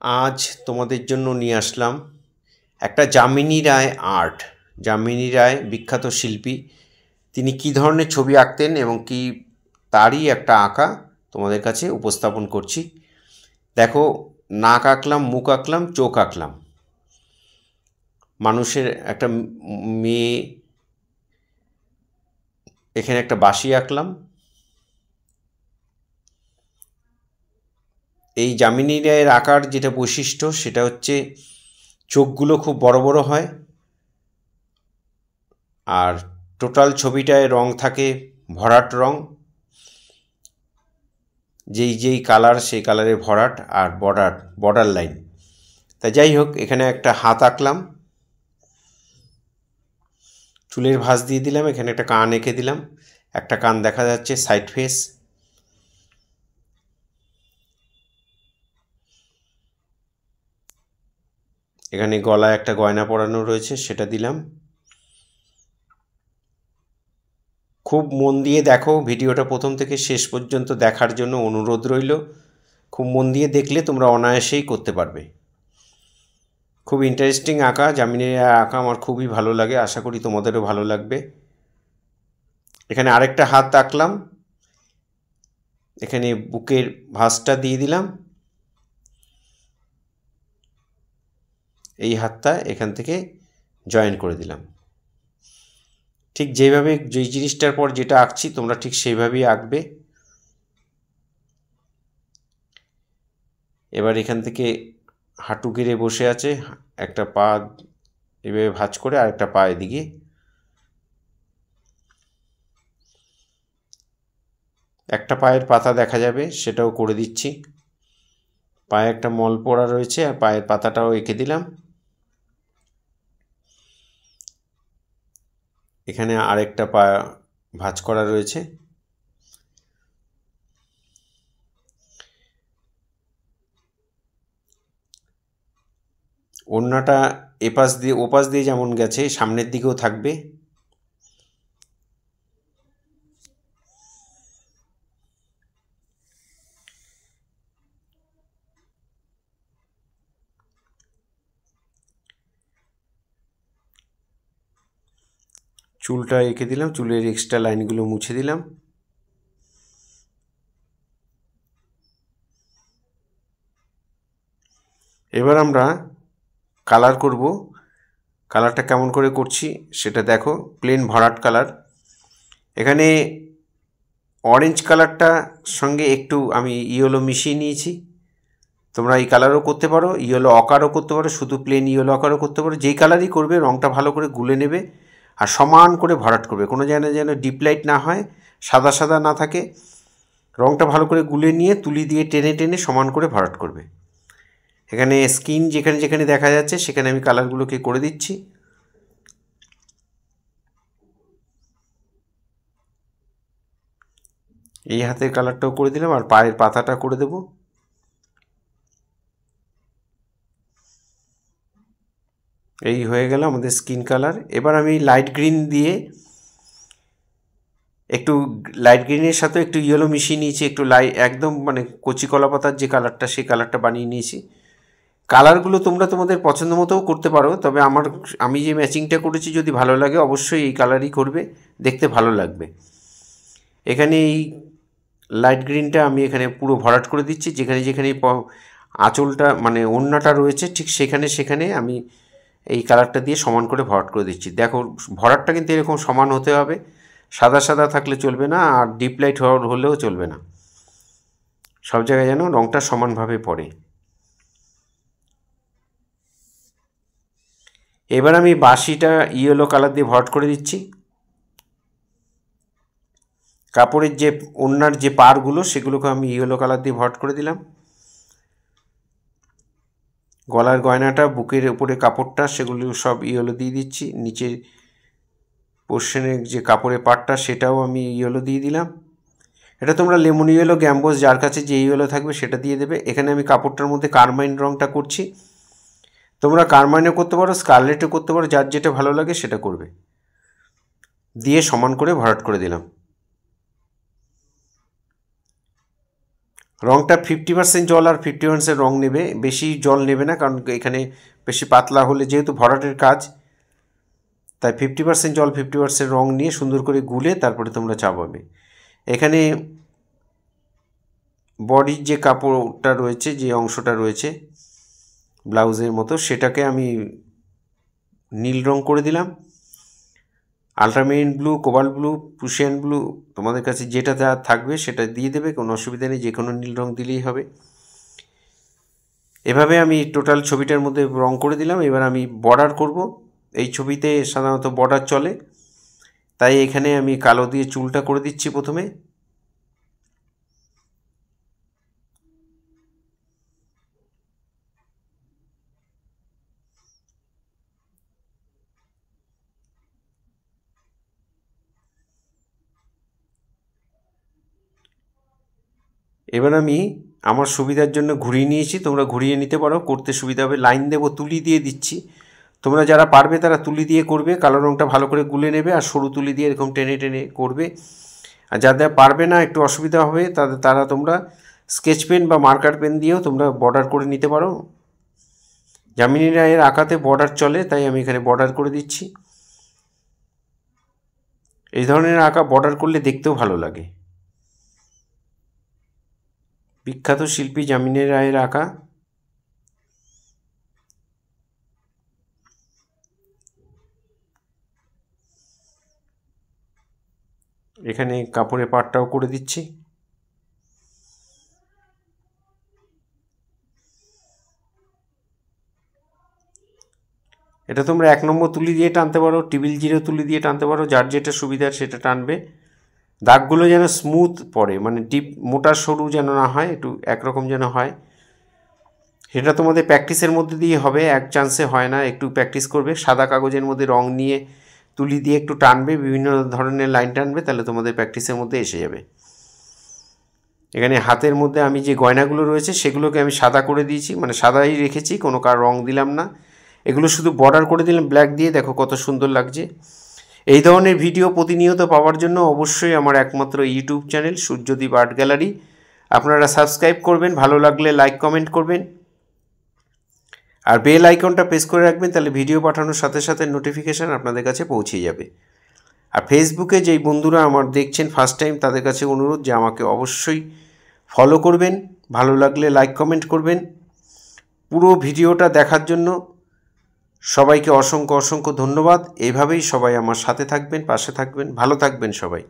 আজ তোমাদের জন্য নিয়ে আসলাম একটা যামিনী রায় আর্ট। যামিনী রায় বিখ্যাত শিল্পী। তিনি কী ধরনের ছবি আঁকতেন এবং কি তারই একটা আঁকা তোমাদের কাছে উপস্থাপন করছি। দেখো, নাক আঁকলাম, মুখ আঁকলাম, চোখ আঁকলাম, মানুষের একটা মেয়ে, এখানে একটা বাঁশি আঁকলাম। এই যামিনী রায়ের আঁকার যেটা বৈশিষ্ট্য সেটা হচ্ছে চোখগুলো খুব বড় বড় হয়, আর টোটাল ছবিটায় রং থাকে ভরাট রং, যেই কালার সেই কালারে ভরাট, আর বর্ডার লাইন। তা যাই হোক, এখানে একটা হাত আঁকলাম, চুলের ভাঁজ দিয়ে দিলাম, এখানে একটা কান এঁকে দিলাম, একটা কান দেখা যাচ্ছে সাইড ফেস। এখানে গলায় একটা গয়না পরানো রয়েছে, সেটা দিলাম। খুব মন দিয়ে দেখো, ভিডিওটা প্রথম থেকে শেষ পর্যন্ত দেখার জন্য অনুরোধ রইল। খুব মন দিয়ে দেখলে তোমরা অনায়াসেই করতে পারবে। খুব ইন্টারেস্টিং আঁকা, যামিনী রায়ের আঁকা আমার খুবই ভালো লাগে, আশা করি তোমাদেরও ভালো লাগবে। এখানে আরেকটা হাত আঁকলাম, এখানে বুকের ভাঁজটা দিয়ে দিলাম, এই হাতটা এখান থেকে জয়েন করে দিলাম। ঠিক যেভাবে যেই জিনিসটার পর যেটা আঁকছি তোমরা ঠিক সেইভাবেই আঁকবে। এবার এখান থেকে হাঁটু গেড়ে বসে আছে, একটা পা এভাবে ভাঁজ করে আরেকটা পা এদিকে, একটা পায়ের পাতা দেখা যাবে, সেটাও করে দিচ্ছি। পায়ে একটা মল পড়া রয়েছে, আর পায়ের পাতাটাও এঁকে দিলাম। এখানে আরেকটা পা ভাঁজ করা রয়েছে। ওড়নাটা এপাশ দিয়ে ওপাশ দিয়ে যেমন গেছে সামনের দিকেও থাকবে। চুলটা এঁকে দিলাম, চুলের এক্সট্রা লাইনগুলো মুছে দিলাম। এবার আমরা কালার করব। কালারটা কেমন করে করছি সেটা দেখো, প্লেন ভরাট কালার। এখানে অরেঞ্জ কালারটা সঙ্গে একটু আমি ইয়েলো মিশিয়ে নিয়েছি। তোমরা এই কালারও করতে পারো, ইয়েলো অকারও করতে পারো, শুধু প্লেন ইয়েলো অকারও করতে পারো। যেই কালারই করবে রঙটা ভালো করে গুলে নেবে আর সমান করে ভরাট করবে, কোনো জায়গায় যেন ডিপ লাইট না হয়, সাদা সাদা না থাকে। রঙটা ভালো করে গুলে নিয়ে তুলি দিয়ে টেনে টেনে সমান করে ভরাট করবে। এখানে স্কিন যেখানে যেখানে দেখা যাচ্ছে সেখানে আমি কালারগুলোকে করে দিচ্ছি। এই হাতের কালারটাও করে দিলাম, আর পায়ের পাতাটা করে দেব। এই হয়ে গেল আমাদের স্কিন কালার। এবার আমি লাইট গ্রিন দিয়ে একটু লাইট গ্রিনের সাথে একটু ইয়েলো মিশিয়ে নিয়েছি, একটু একদম মানে কচি কলা পাতার যে কালারটা সেই কালারটা বানিয়ে নিয়েছি। কালারগুলো তোমরা তোমাদের পছন্দ মতোও করতে পারো, তবে আমি যে ম্যাচিংটা করেছি যদি ভালো লাগে অবশ্যই এই কালারই করবে, দেখতে ভালো লাগবে। এখানে এই লাইট গ্রিনটা আমি এখানে পুরো ভরাট করে দিচ্ছি, যেখানে যেখানে আঁচলটা মানে ওড়নাটা রয়েছে ঠিক সেখানে সেখানে আমি এই কালারটা দিয়ে সমান করে ভরাট করে দিচ্ছি। দেখো, ভরাটটা কিন্তু এরকম সমান হতে হবে, সাদা সাদা থাকলে চলবে না, আর ডিপ লাইট হলেও চলবে না। সব জায়গায় যেন রঙটা সমানভাবে পড়ে। এবার আমি বাঁশিটা ইয়েলো কালার দিয়ে ভরাট করে দিচ্ছি। কাপড়ের যে ওড়নার যে পাড়গুলো সেগুলোকে আমি ইয়েলো কালার দিয়ে ভরাট করে দিলাম। গলার গয়নাটা, বুকের উপরে কাপড়টা, সেগুলো সব ইয়েলো দিয়ে দিচ্ছি। নিচের পোর্শনের যে কাপড়ের পাড়টা সেটাও আমি ইয়েলো দিয়ে দিলাম। এটা তোমরা লেমন ইয়েলো, গ্যাম্বোস, যার কাছে যে ইয়েলো থাকবে সেটা দিয়ে দেবে। এখানে আমি কাপড়টার মধ্যে কারমাইন রঙটা করছি। তোমরা কারমাইনও করতে পারো, স্কারলেটও করতে পারো, যার যেটা ভালো লাগে সেটা করবে। দিয়ে সমান করে ভরাট করে দিলাম। রঙটা 50% জল আর 50% রঙ নেবে, বেশি জল নেবে না, কারণ এখানে বেশি পাতলা হলে যেহেতু ভরাটের কাজ, তাই 50% জল 50% রঙ নিয়ে সুন্দর করে গুলে তারপরে তোমরা চাপাবে। এখানে বডির যে কাপড়টা রয়েছে, যে অংশটা রয়েছে ব্লাউজের মতো, সেটাকে আমি নীল রং করে দিলাম। আলট্রামেরিন blue, cobalt blue, Prussian blue, তোমাদের কাছে যেটা যা থাকবে সেটা দিয়ে দেবে, কোনো অসুবিধা নেই, যে কোনো নীল রং দিলেই হবে। এভাবে আমি টোটাল ছবিটার মধ্যে রং করে দিলাম। এবার আমি বর্ডার করব। এই ছবিতে সাধারণত বর্ডার চলে, তাই এখানে আমি কালো দিয়ে চুলটা করে দিচ্ছি প্রথমে। এবার আমি আমার সুবিধার জন্য ঘুরিয়ে নিয়েছি, তোমরা ঘুরিয়ে নিতে পারো, করতে সুবিধা হবে। লাইন দেবো, তুলি দিয়ে দিচ্ছি। তোমরা যারা পারবে তারা তুলি দিয়ে করবে, কালো রঙটা ভালো করে গুলে নেবে আর সরু তুলি দিয়ে এরকম টেনে টেনে করবে। আর যাদের পারবে না, একটু অসুবিধা হবে, তারা তোমরা স্কেচ পেন বা মার্কার পেন দিয়েও তোমরা বর্ডার করে নিতে পারো। যামিনী রায়ের আঁকাতে বর্ডার চলে, তাই আমি এখানে বর্ডার করে দিচ্ছি। এই ধরনের আঁকা বর্ডার করলে দেখতেও ভালো লাগে। বিখ্যাত শিল্পী যামিনী রায়ের আঁকা। এখানে কাপড়ের পাটটাও করে দিচ্ছি। এটা তোমরা 1 নম্বর তুলি দিয়ে টানতে পারো, টেবিল জিরো তুলি দিয়ে টানতে পারো, যার যেটা সুবিধার সেটা টানবে। দাগগুলো যেন স্মুথ পড়ে, মানে ডিপ মোটা সরু যেন না হয়, একটু একরকম যেন হয়। সেটা তোমাদের প্র্যাকটিসের মধ্যে দিয়ে হবে, এক চান্সে হয় না, একটু প্র্যাকটিস করবে। সাদা কাগজের মধ্যে রং নিয়ে তুলি দিয়ে একটু টানবে, বিভিন্ন ধরনের লাইন টানবে, তাহলে তোমাদের প্র্যাকটিসের মধ্যে এসে যাবে। এখানে হাতের মধ্যে আমি যে গয়নাগুলো রয়েছে সেগুলোকে আমি সাদা করে দিয়েছি, মানে সাদাই রেখেছি, কোনো কার রং দিলাম না। এগুলো শুধু বর্ডার করে দিলাম ব্ল্যাক দিয়ে, দেখো কত সুন্দর লাগছে। এই ধরনের ভিডিও প্রতিনিয়ত পাওয়ার জন্য অবশ্যই আমার একমাত্র YouTube channel Suryadip art gallery আপনারা সাবস্ক্রাইব করবেন, ভালো লাগলে লাইক কমেন্ট করবেন, আর বেল আইকনটা প্রেস করে রাখবেন, তাহলে ভিডিও পাঠানোর সাথে সাথে নোটিফিকেশান আপনাদের কাছে পৌঁছে যাবে। আর ফেসবুকে যেই বন্ধুরা আমার দেখছেন ফার্স্ট টাইম, তাদের কাছে অনুরোধ যে আমাকে অবশ্যই ফলো করবেন, ভালো লাগলে লাইক কমেন্ট করবেন। পুরো ভিডিওটা দেখার জন্য সবাইকে অসংখ্য অসংখ্য ধন্যবাদ। এইভাবেই সবাই আমার সাথে থাকবেন, পাশে থাকবেন, ভালো থাকবেন সবাই।